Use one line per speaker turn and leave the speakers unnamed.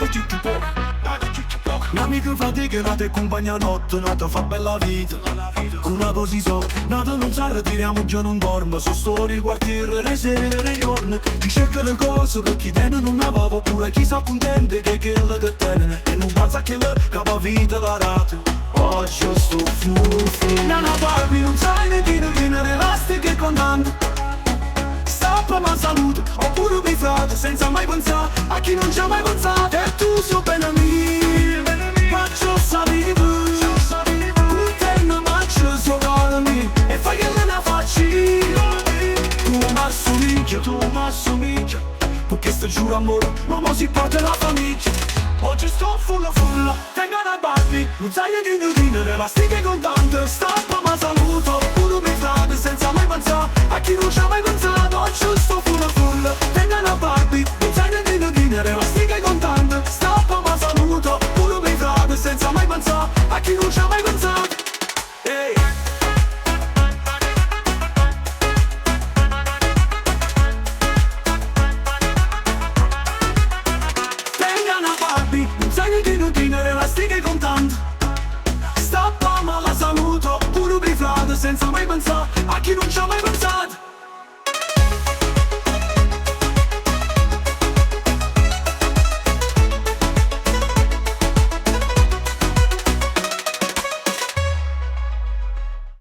di TikTok. Mia amica faticata e compagna notte, nata fa bella vita. Una posizione, nata non sa, ritiriamo già non dorme. Su storie, quartiere, le sere, le giorni. Ti cerca le cose che chi tiene non aveva. Pure chi sa contente che quella che tiene. E non pensa che la capa vita la rata. Oggi sto fluffy. Nana Barbie, non sai né dire elastiche e condanne. Stappa ma salute, oppure mi frate senza mai pensare a chi non ci ha mai pensato. E tu so bene mio, faccio sapere tu. Contenno maccio sopra me e fai che me ne facci. Tu m'assomiglia, perché sto giuro amore, ma si porta la famiglia. Oggi sto fulla, tengo una Barbie, non sai di dire elastiche contante. Stappa ma saluto, oppure mi frate senza mai pensare a chi non ci ha mai pensato. Oggi sto fulla, tengo una Barbie, non sai di dire elastiche contante. Stappa ma saluto, oppure mi frate senza mai pensare a chi non ci ha mai pensato. Ehi. Non sai di dire elastiche contante. Stappa ma la saluto, pure briflata senza mai pensare a chi non ci ha mai pensato.